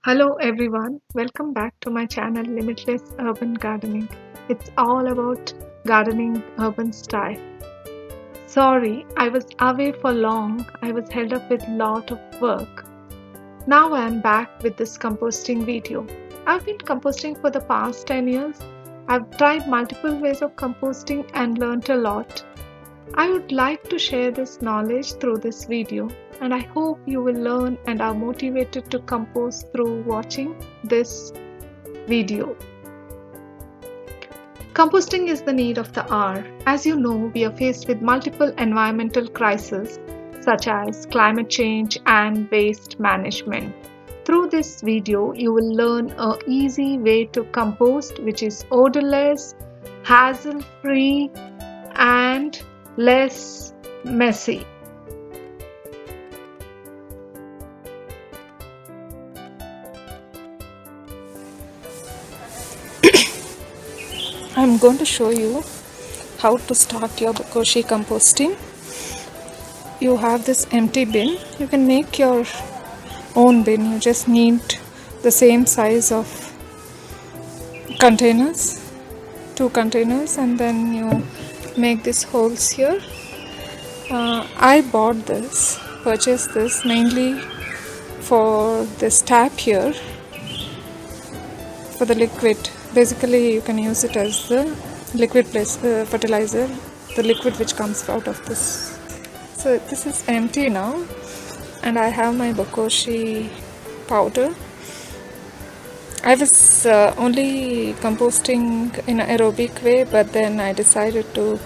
Hello everyone, welcome back to my channel Limitless Urban Gardening. It's all about gardening urban style. Sorry, I was away for long. I was held up with lot of work. Now I am back with this composting video. I've been composting for the past 10 years. I've tried multiple ways of composting and learnt a lot. I would like to share this knowledge through this video, and I hope you will learn and are motivated to compost through watching this video. Composting is the need of the hour. As you know, we are faced with multiple environmental crises such as climate change and waste management. Through this video, you will learn an easy way to compost which is odorless, hassle-free, and less messy. I'm going to show you how to start your bokoshi composting. You have this empty bin. You can make your own bin. You just need the same size of containers, 2 containers, and then you make these holes here. I purchased this mainly for this tap here for the liquid. Basically you can use it as the liquid fertilizer, the liquid which comes out of this. So this is empty now, and I have my bokoshi powder. I was only composting in an aerobic way, but then I decided to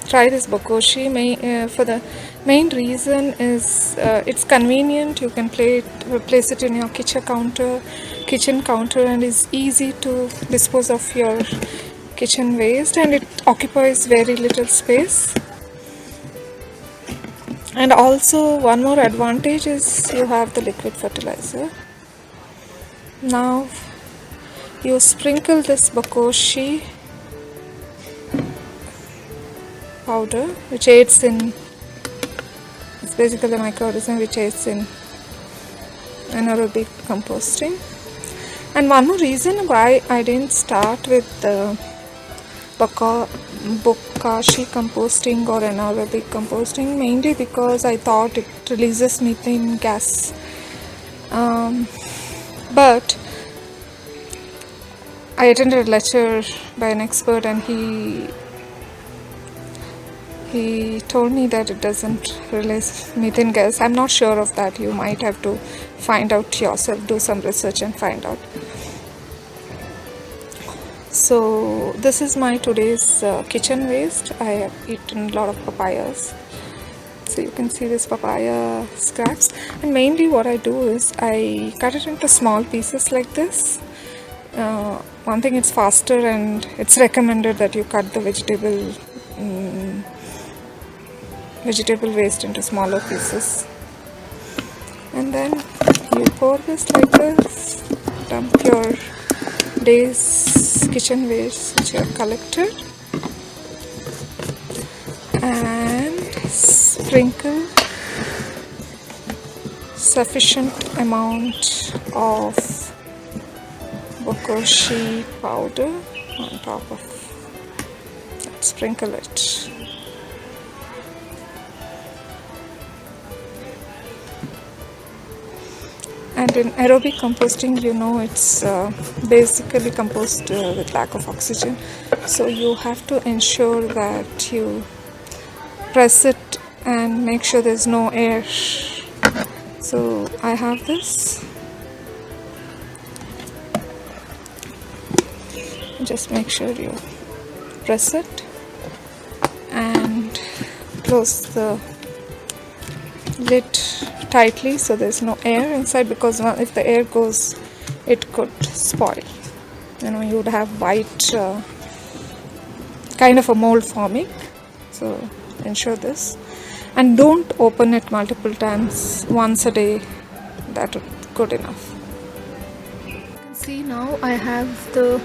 try this bokoshi. For the main reason is it's convenient. You can place it in your kitchen counter, and it's easy to dispose of your kitchen waste, and it occupies very little space. And also one more advantage is you have the liquid fertilizer. Now you sprinkle this bokoshi powder, which aids in, it's basically a microorganism which aids in anaerobic composting. And one more reason why I didn't start with the bokashi composting or anaerobic composting, mainly because I thought it releases methane gas. But I attended a lecture by an expert, and he told me that it doesn't release methane gas. I'm not sure of that. You might have to find out yourself, do some research and find out. So this is my today's kitchen waste. I have eaten a lot of papayas. So you can see this papaya scraps, and mainly what I do is I cut it into small pieces like this. One thing, it's faster, and it's recommended that you cut the vegetable waste into smaller pieces, and then you pour this like this, dump your day's kitchen waste which you have collected, and sprinkle sufficient amount of bokoshi powder on top of it. Sprinkle it. And in aerobic composting, you know, it's basically compost with lack of oxygen. So you have to ensure that you press it and make sure there's no air. So I have this. Just make sure you press it and close the lid tightly so there's no air inside, because if the air goes, it could spoil. You know, you would have white kind of a mold forming. So ensure this, and don't open it multiple times. Once a day, that would be good enough. You can see now I have the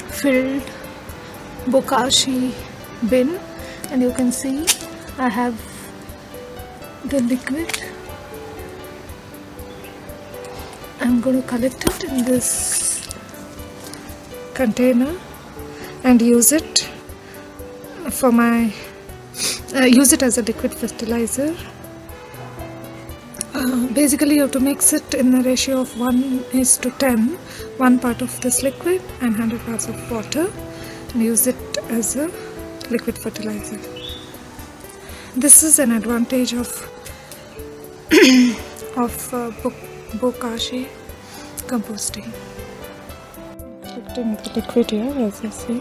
filled bokashi bin, and you can see I have the liquid I'm going to collect it in this container and use it for my use it as a liquid fertilizer. Basically you have to mix it in the ratio of 1:10, 1 part of this liquid and 100 parts of water, and use it as a liquid fertilizer. This is an advantage of bokashi composting. Collecting the liquid here, as I see.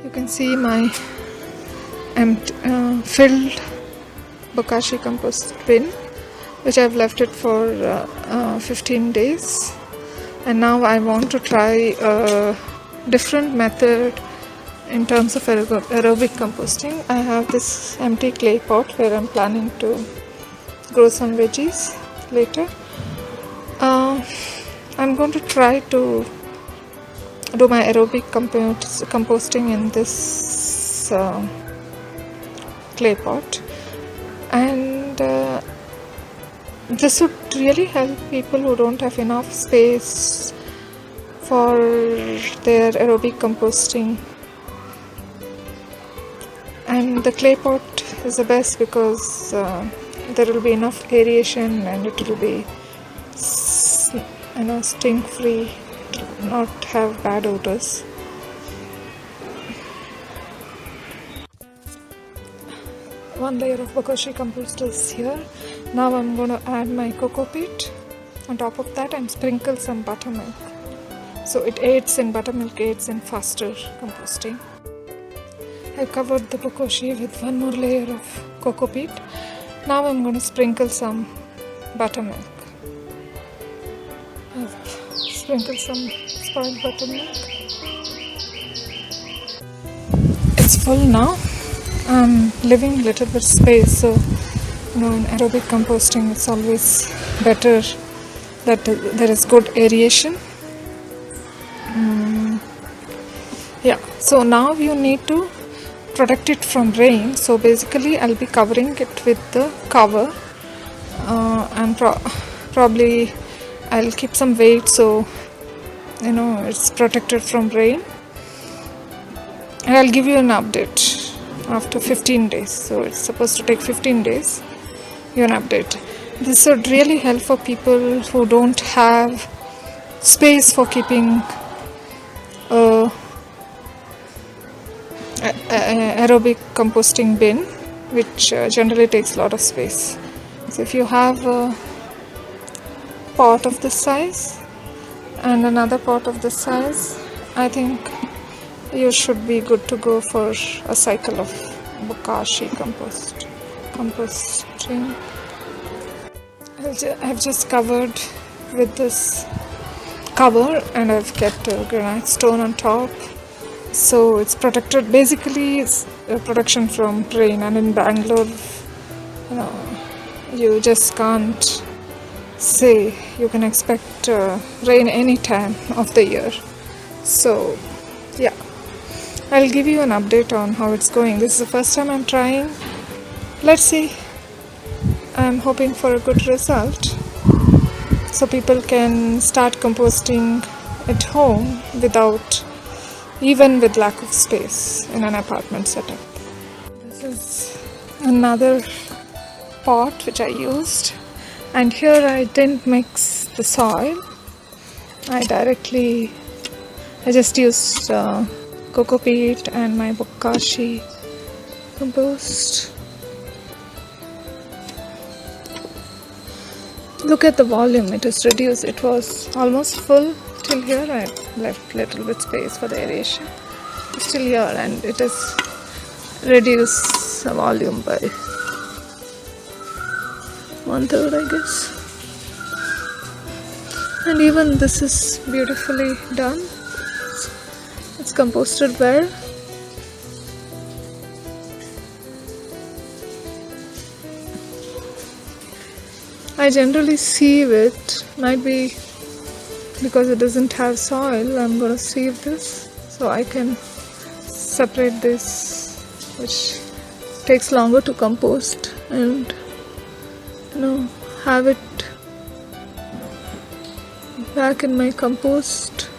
You can see my filled bokashi compost bin, which I've left it for 15 days, and now I want to try a different method in terms of aerobic composting. I have this empty clay pot where I'm planning to grow some veggies later. I'm going to try to do my aerobic composting in this clay pot, and this would really help people who don't have enough space for their aerobic composting. And the clay pot is the best because there will be enough aeration and it will be stink free, not have bad odors. One layer of bokashi compost is here. Now I'm going to add my cocoa peat on top of that and sprinkle some buttermilk. So it aids in buttermilk, aids in faster composting. I covered the bokashi with one more layer of cocoa peat. Now I'm going to sprinkle some buttermilk. I've sprinkled some spoiled buttermilk. It's full now. I'm leaving a little bit space, so in aerobic composting it's always better that there is good aeration. So now you need to protect it from rain, so basically I'll be covering it with the cover, and probably I'll keep some weight so it's protected from rain, and I'll give you an update after 15 days. So it's supposed to take 15 days. Give an update. This would really help for people who don't have space for keeping aerobic composting bin, which generally takes a lot of space. So if you have a pot of this size and another pot of this size, I think you should be good to go for a cycle of bokashi composting. I've just covered with this cover and I've kept a granite stone on top, so it's protected. Basically it's a protection from rain, and in Bangalore you just can't say you can expect rain any time of the year. So yeah, I'll give you an update on how it's going. This is the first time I'm trying. Let's see. I'm hoping for a good result, so people can start composting at home even with lack of space in an apartment setup. This is another pot which I used, and here I didn't mix the soil. I just used cocoa peat and my bokashi compost. Look at the volume, it is reduced. It was almost full till here. I left little bit space for the aeration. It's still here, and it is reduced the volume by 1/3, I guess. And even this is beautifully done. It's composted well. I generally sieve it. Might be because it doesn't have soil. I'm gonna sieve this so I can separate this, which takes longer to compost, and have it back in my compost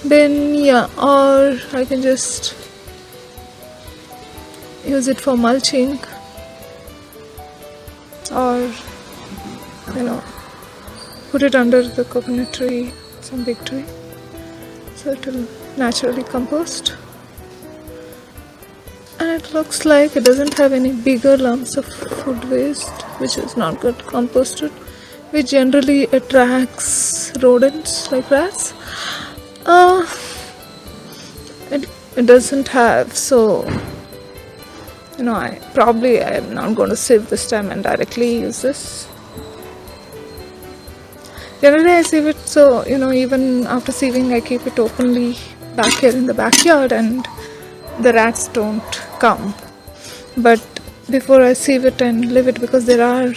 bin. Yeah, or I can just use it for mulching, or put it under the coconut tree, some big tree, so it will naturally compost. And it looks like it doesn't have any bigger lumps of food waste, which is not good composted, which generally attracts rodents like rats. It doesn't have, so I'm not going to sieve this time and directly use this. Generally I sieve it, so even after sieving I keep it openly back here in the backyard and the rats don't come. But before I sieve it and leave it, because there are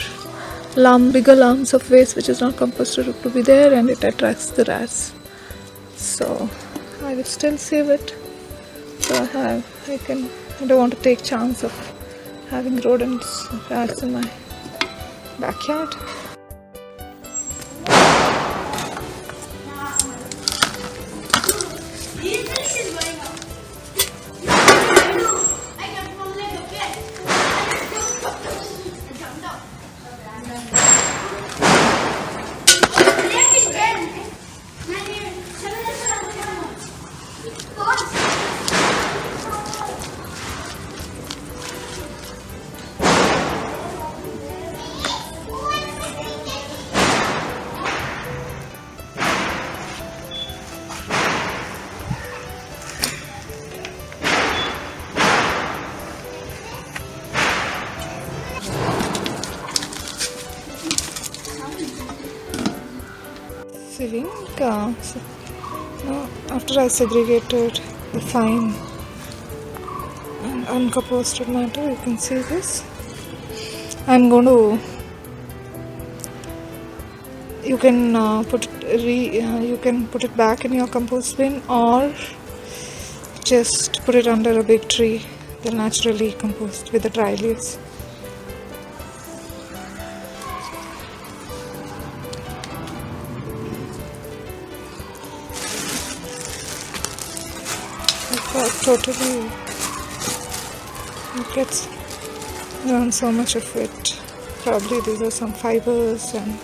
bigger lumps of waste which is not composted to be there, and it attracts the rats. So I will still sieve it. So I don't want to take chance of having rodents, rats in my backyard. Sieving. After I segregated the fine and uncomposted matter, you can see this. I'm going to. You can put it back in your compost bin, or just put it under a big tree. They'll naturally compost with the dry leaves. Totally, it gets around so much of it. Probably these are some fibers, and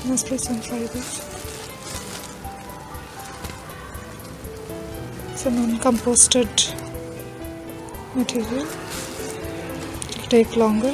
must be some fibers, some uncomposted material. It'll take longer.